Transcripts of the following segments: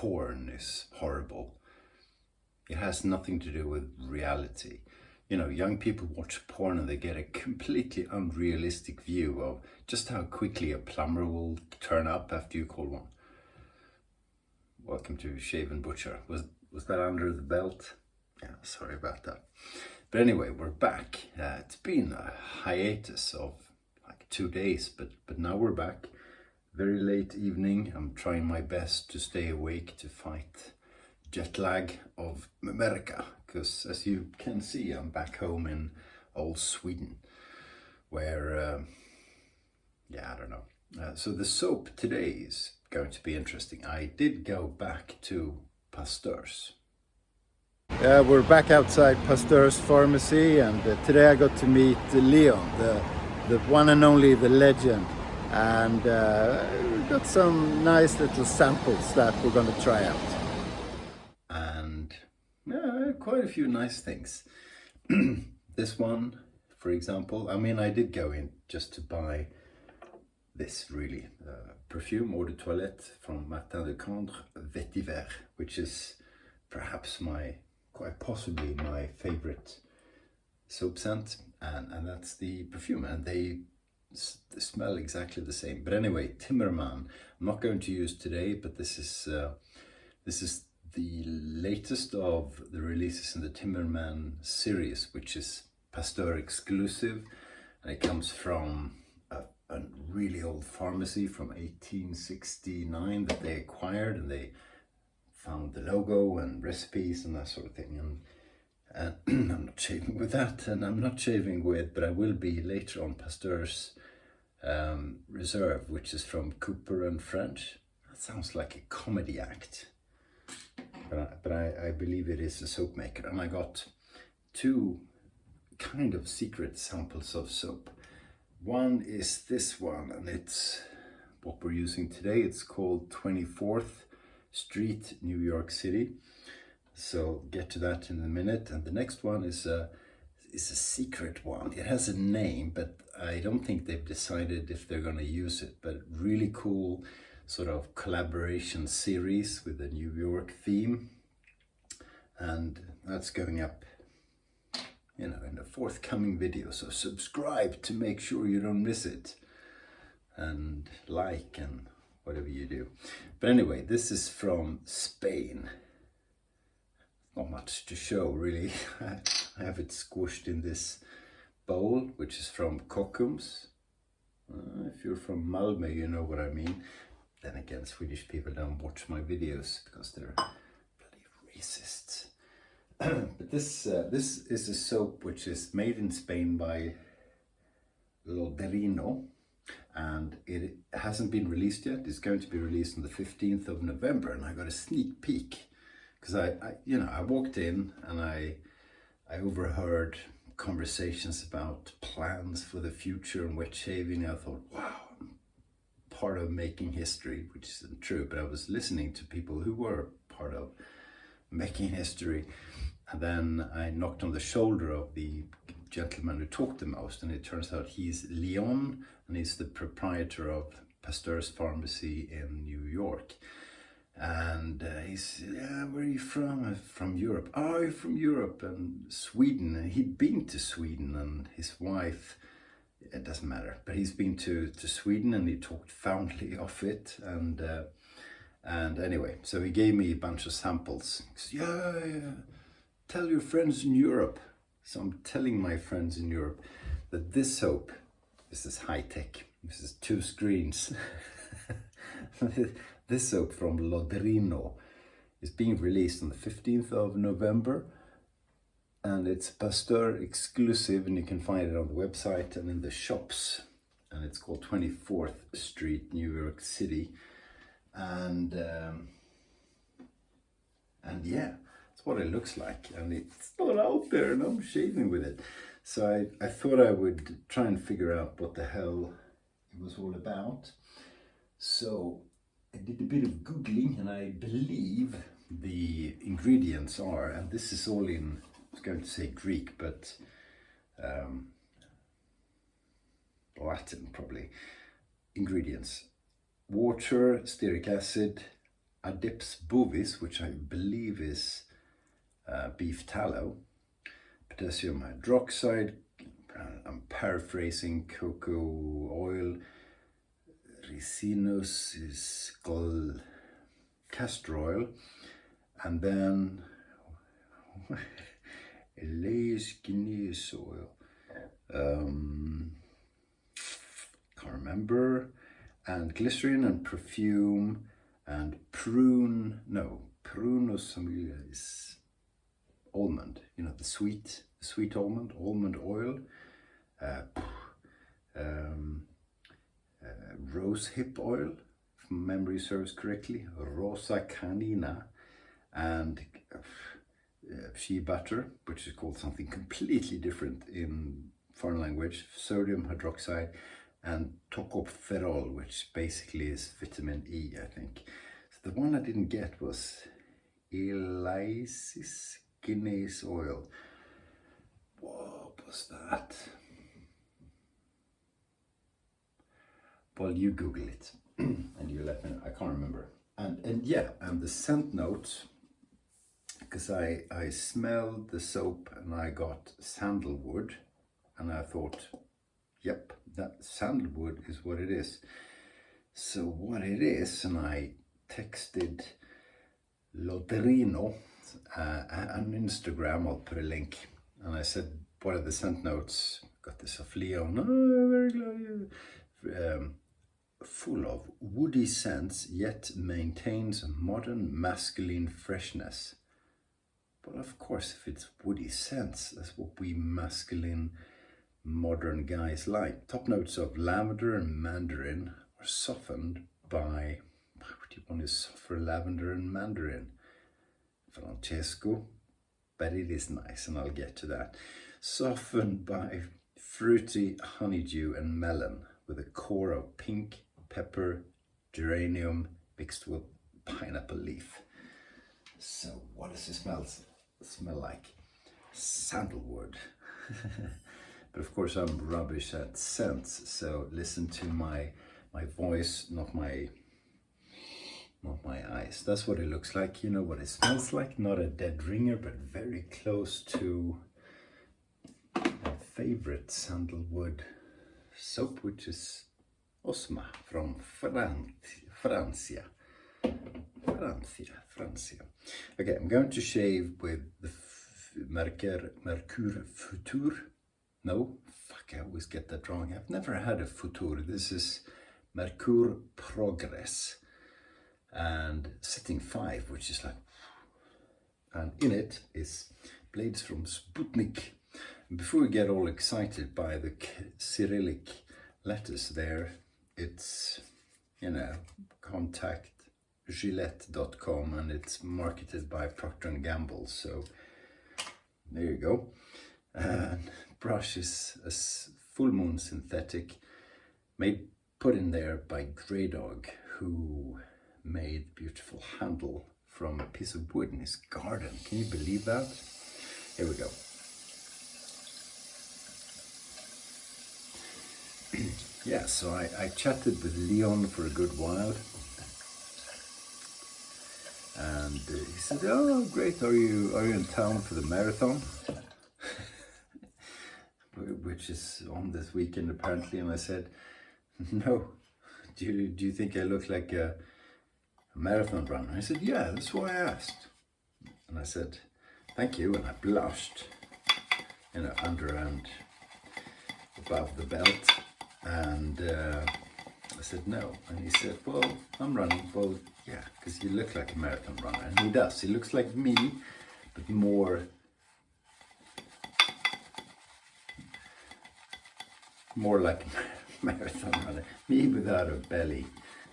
porn is horrible. It has nothing to do with reality. You know, young people watch porn and they get a completely unrealistic view of just how quickly a plumber will turn up after you call one. Welcome to Shave&Butcher. Was that under the belt? Yeah, sorry about that. But anyway, we're back. It's been a hiatus of like 2 days, but now we're back. Very late evening. I'm trying my best to stay awake to fight jet lag of America, because as you can see, I'm back home in old Sweden, where I don't know. So the soap today is going to be interesting. I did go back to Pasteur's. Yeah, we're back outside Pasteur Pharmacy, and today I got to meet Leon, the one and only, the legend, and we got some nice little samples that we're going to try out. And yeah, quite a few nice things. This one, for example, I mean, I did go in just to buy this really perfume eau de toilette from Martin de Candre Vetiver, which is perhaps quite possibly my favorite soap scent, and that's the perfume, and they smell exactly the same. But anyway, Timmerman, I'm not going to use today, but this is the latest of the releases in the Timmerman series, which is Pasteur exclusive, and it comes from a really old pharmacy from 1869 that they acquired, and they found the logo and recipes and that sort of thing. And I'm not shaving with that, and I'm not shaving with, but I will be later on, Pasteur's Reserve, which is from Cooper and French. That sounds like a comedy act, but I believe it is a soap maker. And I got two kind of secret samples of soap. One is this one, and it's what we're using today. It's called 24th Street, New York City. So get to that in a minute. And the next one is a secret one. It has a name, but I don't think they've decided if they're going to use it. But really cool sort of collaboration series with a New York theme, and that's going up, you know, in a forthcoming video. So subscribe to make sure you don't miss it, and like and whatever you do. But anyway, this is from Spain. Not much to show really. I have it squished in this bowl, which is from Kockums. If you're from Malmö, you know what I mean. Then again, Swedish people don't watch my videos because they're bloody racists. But this is a soap which is made in Spain by Lodrino, and it hasn't been released yet. It's going to be released on the 15th of November, and I got a sneak peek because I walked in and I overheard conversations about plans for the future and wet shaving. I thought, wow, I'm part of making history, which isn't true, but I was listening to people who were part of making history. And then I knocked on the shoulder of the gentleman who talked the most, and it turns out he's Leon, and he's the proprietor of Pasteur's Pharmacy in New York. And he said, yeah, where are you from? I'm from Europe. Oh, you're from Europe and Sweden. And he'd been to Sweden, and his wife, it doesn't matter, but he's been to Sweden, and he talked fondly of it. And anyway, so he gave me a bunch of samples. He said, yeah, tell your friends in Europe. So I'm telling my friends in Europe that this soap, this is high tech. This is 2 screens. This soap from Lodrino is being released on the 15th of November, and it's Pasteur exclusive, and you can find it on the website and in the shops, and it's called 24th Street, New York City. And yeah, that's what it looks like, and it's not out there, and I'm shaving with it. So I thought I would try and figure out what the hell it was all about. So I did a bit of Googling, and I believe the ingredients are, and this is all in, I was going to say Greek, but Latin probably. Ingredients: water, stearic acid, Adips bovis, which I believe is beef tallow, potassium hydroxide, I'm paraphrasing, cocoa oil, ricinus is castor oil, and then Guinness oil, can't remember, and glycerin and perfume and prunus is almond, you know, the sweet almond oil, rose hip oil, if memory serves correctly, rosa canina, and shea butter, which is called something completely different in foreign language, sodium hydroxide, and tocopherol, which basically is vitamin E, I think. So the one I didn't get was Elysis Guinness oil. What was that? Well, you Google it and you let me know. I can't remember. And yeah, and the scent notes, because I smelled the soap and I got sandalwood, and I thought, yep, that sandalwood is what it is. So what it is, and I texted Lodrino on Instagram, I'll put a link, and I said, what are the scent notes? Got this off Leon, very glad. Full of woody scents, yet maintains a modern masculine freshness. But of course, if it's woody scents, that's what we masculine modern guys like. Top notes of lavender and mandarin are softened by, what do you want to soften lavender and mandarin? Francesco, but it is nice, and I'll get to that. Softened by fruity honeydew and melon, with a core of pink pepper, geranium mixed with pineapple leaf. So what does it smell like? Sandalwood. But of course I'm rubbish at scents, so listen to my voice, not my eyes. That's what it looks like. You know what it smells like? Not a dead ringer, but very close to my favorite sandalwood soap, which is Osma from Francia. Okay, I'm going to shave with the Mercure Futur. No, fuck, I always get that wrong. I've never had a Futur. This is Mercure Progress. And setting 5, which is like, and in it is blades from Sputnik. And before we get all excited by the Cyrillic letters there, it's, you know, contact Gillette.com, and it's marketed by Procter & Gamble. So there you go. And brush is a full moon synthetic, put in there by Grey Dog, who made beautiful handle from a piece of wood in his garden. Can you believe that? Here we go. Yeah, so I chatted with Leon for a good while, and he said, "Oh, great! Are you in town for the marathon?" Which is on this weekend apparently. And I said, "No. Do you think I look like a marathon runner?" I said, "Yeah, that's why I asked." And I said, "Thank you," and I blushed, you know, under and above the belt. And I said, "No." And he said, "Well, I'm running." "Well, yeah, because you look like a marathon runner." And he does. He looks like me, but more like a marathon runner. Me without a belly.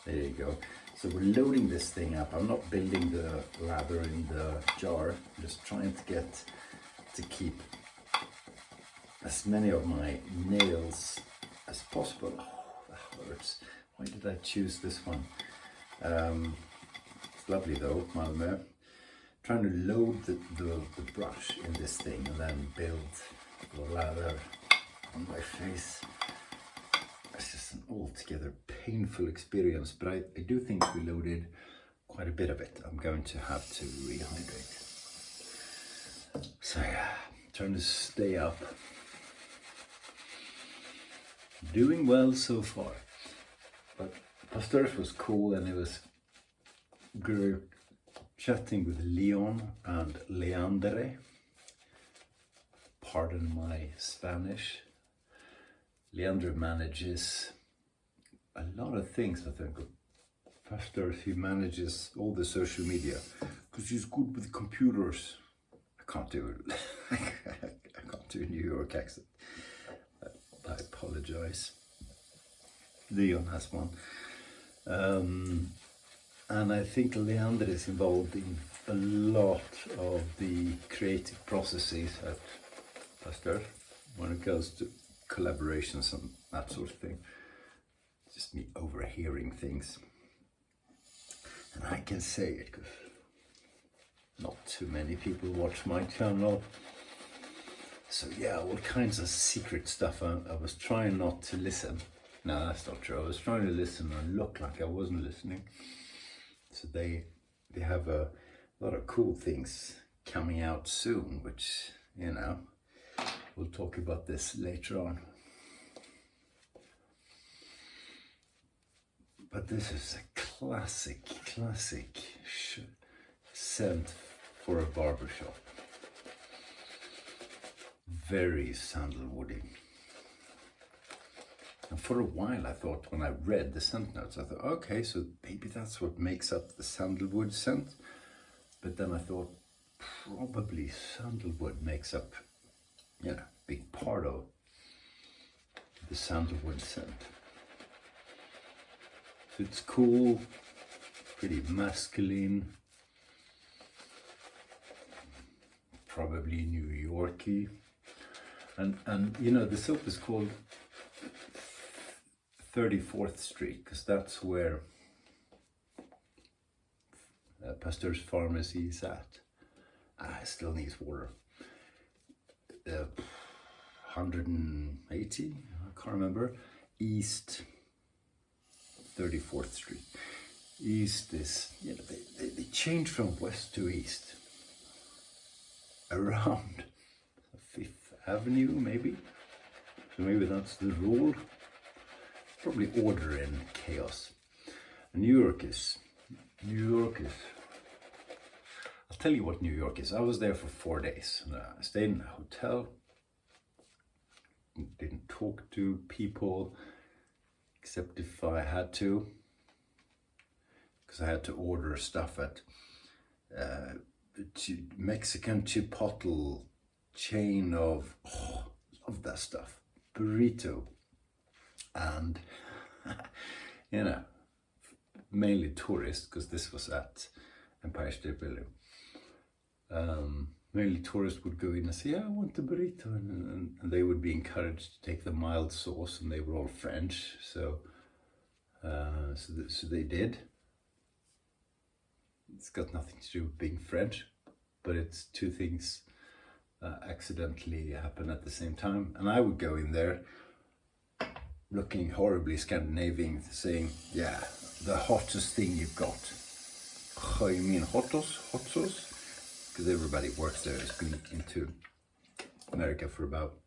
There you go. So we're loading this thing up. I'm not building the lather in the jar. I'm just trying to keep as many of my nails as possible. Oh, that hurts. Why did I choose this one? It's lovely though, Malmö. Trying to load the brush in this thing and then build the lather on my face. It's just an altogether painful experience, but I do think we loaded quite a bit of it. I'm going to have to rehydrate. So yeah, trying to stay up. Doing well so far. But Pasteur was cool, and it was good chatting with Leon and Leandre. Pardon my Spanish. Leandre manages a lot of things, I think. Pasteur, he manages all the social media because he's good with computers. I can't do it. I can't do a New York accent. I apologize. Leon has one. And I think Leander is involved in a lot of the creative processes at Pasteur when it comes to collaborations and that sort of thing. Just me overhearing things. And I can say it because not too many people watch my channel. So yeah, all kinds of secret stuff. I was trying not to listen. No, that's not true. I was trying to listen and look like I wasn't listening. So they have a lot of cool things coming out soon, which, you know, we'll talk about this later on. But this is a classic scent for a barbershop. Very sandalwoody. And for a while I thought, when I read the scent notes, I thought, okay, so maybe that's what makes up the sandalwood scent. But then I thought, probably sandalwood makes up, you know, a big part of the sandalwood scent. So it's cool, pretty masculine, probably New Yorky. And you know, the soap is called 34th Street because that's where Pasteur Pharmacy is at. I still need water. 180, I can't remember. East 34th Street. East is, you know, they changed from west to east. Around 5th Avenue, maybe. So maybe that's the rule. Probably order in chaos. New York is, I'll tell you what New York is. I was there for 4 days. I stayed in a hotel. Didn't talk to people, except if I had to. Because I had to order stuff at Mexican Chipotle chain of, love that stuff, burrito, and you know, mainly tourists, because this was at Empire State Building. Mainly tourists would go in and say, yeah, I want the burrito, and they would be encouraged to take the mild sauce, and they were all French, so they did. It's got nothing to do with being French, but it's two things accidentally happen at the same time. And I would go in there looking horribly Scandinavian, saying, yeah, the hottest thing you've got. Oh, you mean hot sauce? Because everybody works there has been into America for about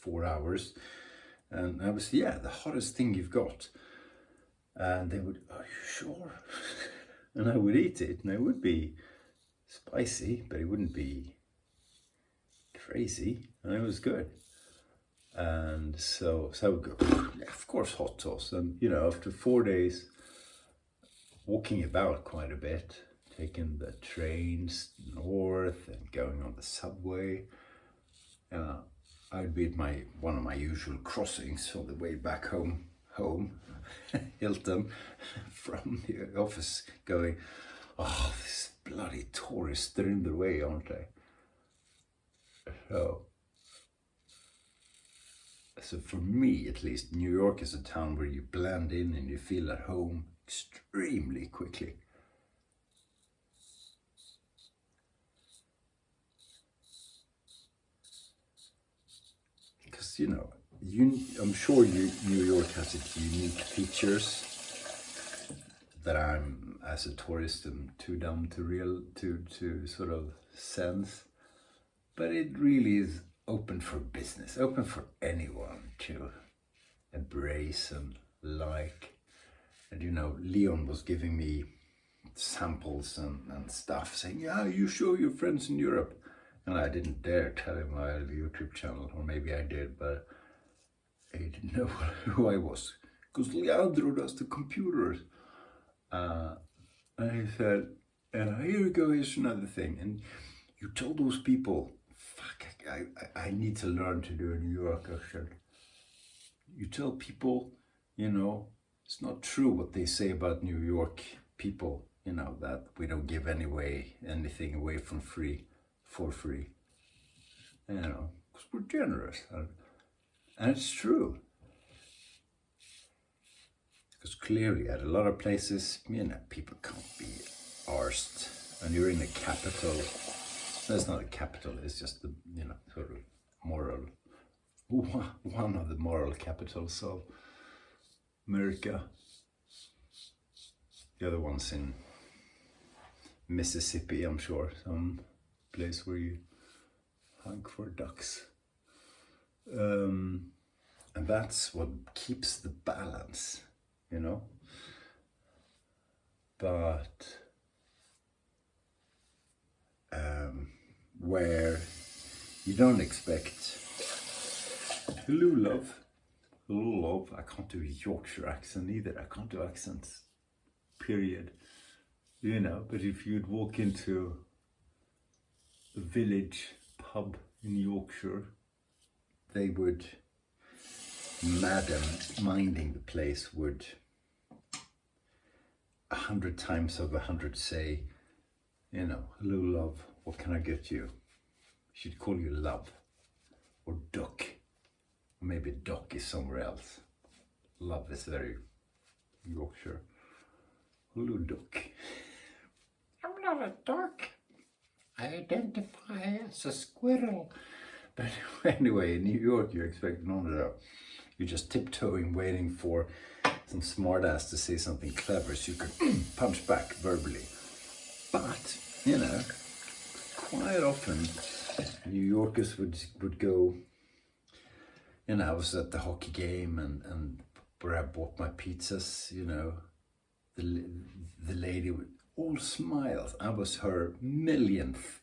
4 hours. And I was, yeah, the hottest thing you've got. And they would, are you sure? And I would eat it, and it would be spicy, but it wouldn't be crazy, and it was good. And so I would go, yeah, of course, hot sauce. And you know, after 4 days walking about quite a bit, taking the trains north and going on the subway, I'd be at one of my usual crossings on the way back home, Hilton, from the office, going, oh, this bloody tourists, they're in the way, aren't they? So for me, at least, New York is a town where you blend in and you feel at home extremely quickly. Because, you know, I'm sure New York has its unique features that I'm as a tourist I'm too dumb to sort of sense. But it really is open for business, open for anyone to embrace and like. And you know, Leon was giving me samples and stuff, saying, yeah, you show your friends in Europe. And I didn't dare tell him I had a YouTube channel, or maybe I did, but he didn't know who I was. Because Leandro does the computers. And he said, and here you go, here's another thing. And you told those people, fuck, I need to learn to do a New York accent. You tell people, you know, it's not true what they say about New York people, you know, that we don't give anything away for free, you know, because we're generous. And it's true. Because clearly at a lot of places, you know, people can't be arsed. And you're in a capital. That's not a capital, it's just the, you know, sort of moral, one of the moral capitals of America. The other one's in Mississippi, I'm sure, some place where you hunt for ducks. And that's what keeps the balance, you know. But where you don't expect, hello love, I can't do a Yorkshire accent either, I can't do accents, period, you know. But if you'd walk into a village pub in Yorkshire, they would, madam minding the place would 100 times over 100 say, you know, hello love, what can I get you? She'd call you love, or duck, or maybe duck is somewhere else. Love is very Yorkshire. Hello duck. I'm not a duck. I identify as a squirrel. But anyway, in New York, you expect none of that. You're just tiptoeing, waiting for some smartass to say something clever so you can punch back verbally. But, you know, quite often New Yorkers would go, you know, I was at the hockey game and where I bought my pizzas, you know, the lady with all smiles. I was her millionth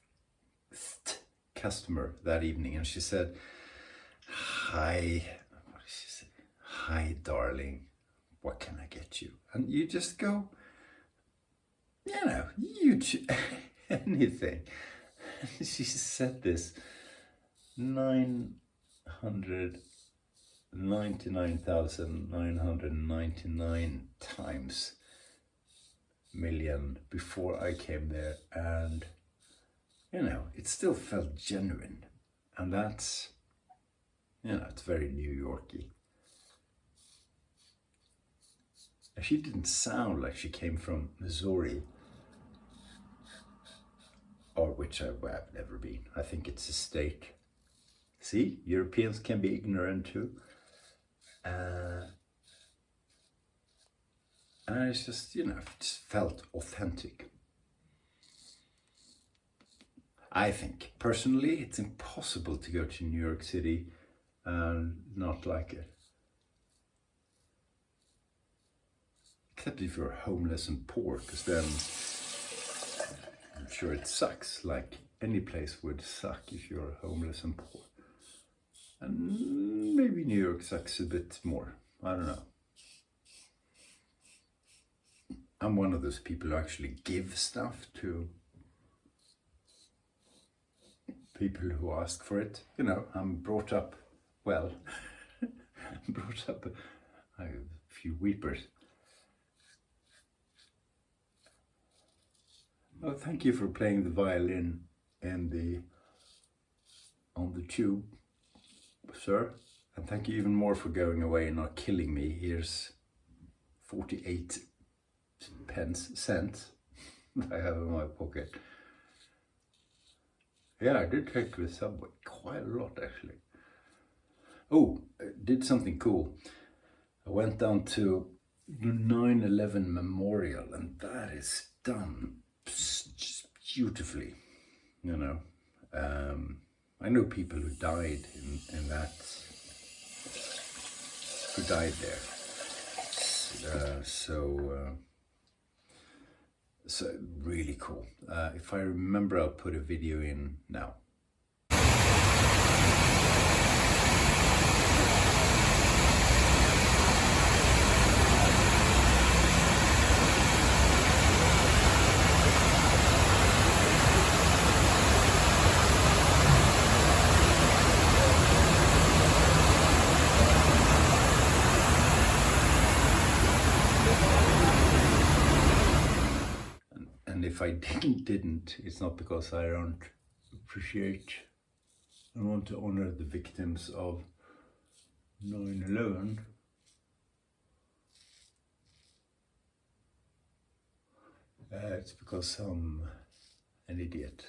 customer that evening, and she said, hi, what did she say? Hi, darling, what can I get you? And you just go, you know, anything. She said this 999,999 times million before I came there, and you know, it still felt genuine. And that's, you know, it's very New Yorky. And she didn't sound like she came from Missouri, or which I've never been. I think it's a state. See, Europeans can be ignorant too. And it's just, you know, it just felt authentic. I think, personally, it's impossible to go to New York City and not like it. Except if you're homeless and poor, because then I'm sure it sucks, like any place would suck if you're homeless and poor. And maybe New York sucks a bit more, I don't know. I'm one of those people who actually give stuff to people who ask for it. You know, I'm brought up, well, I have a few weepers. Oh, thank you for playing the violin on the tube, sir. And thank you even more for going away and not killing me. Here's 48 cents I have in my pocket. Yeah, I did take the subway quite a lot, actually. Oh, I did something cool. I went down to the 9/11 memorial, and that is done just beautifully, you know. I know people who died in that, who died there. So really cool. If I remember, I'll put a video in now. And if I didn't, it's not because I don't appreciate and want to honor the victims of 9/11. It's because I'm an idiot.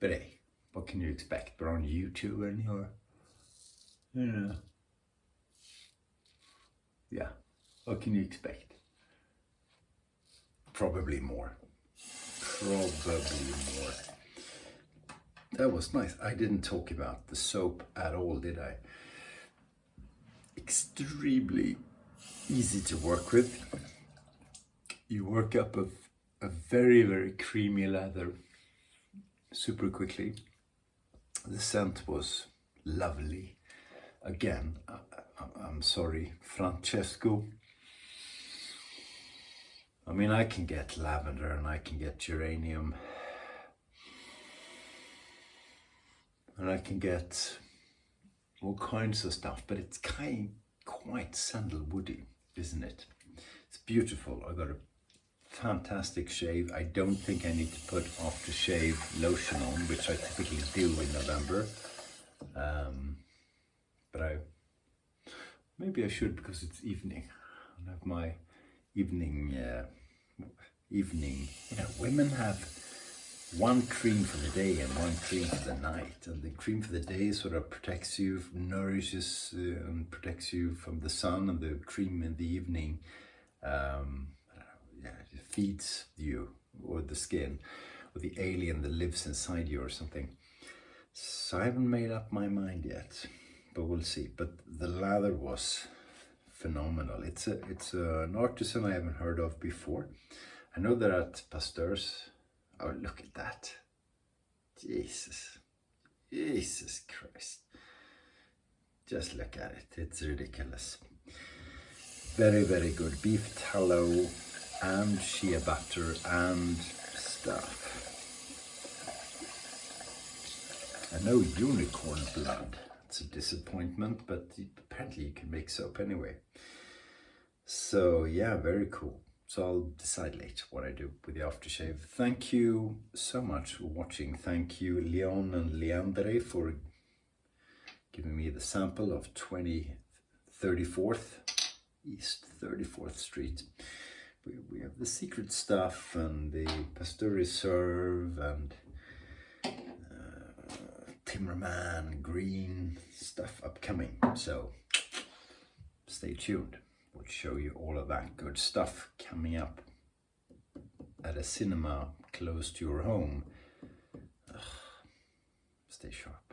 But hey, what can you expect? We're on YouTube and you're, you know, yeah, what can you expect? Probably more. That was nice. I didn't talk about the soap at all, did I? Extremely easy to work with. You work up a very, very creamy lather super quickly. The scent was lovely. Again, I'm sorry, Francesco. I mean, I can get lavender and I can get geranium. And I can get all kinds of stuff, but it's quite sandalwoody, isn't it? It's beautiful. I got a fantastic shave. I don't think I need to put aftershave lotion on, which I typically do in November. But maybe I should, because it's evening. I have my evening, you know, women have one cream for the day and one cream for the night, and the cream for the day sort of protects you, nourishes and protects you from the sun, and the cream in the evening it feeds you, or the skin, or the alien that lives inside you or something. So I haven't made up my mind yet, but we'll see. But the lather was phenomenal. It's an artisan I haven't heard of before. I know they're at Pasteur's. Oh, look at that. Jesus Christ. Just look at it. It's ridiculous. Very, very good. Beef tallow and shea butter and stuff. And no unicorn blood. It's a disappointment, but apparently you can make soap anyway. So yeah, very cool. So I'll decide later what I do with the aftershave. Thank you so much for watching. Thank you, Leon and Leandre, for giving me the sample of 34th East 34th Street. We have the secret stuff and the Pasteur Reserve and Timmerman green stuff upcoming. So stay tuned. We'll show you all of that good stuff coming up at a cinema close to your home. Stay sharp.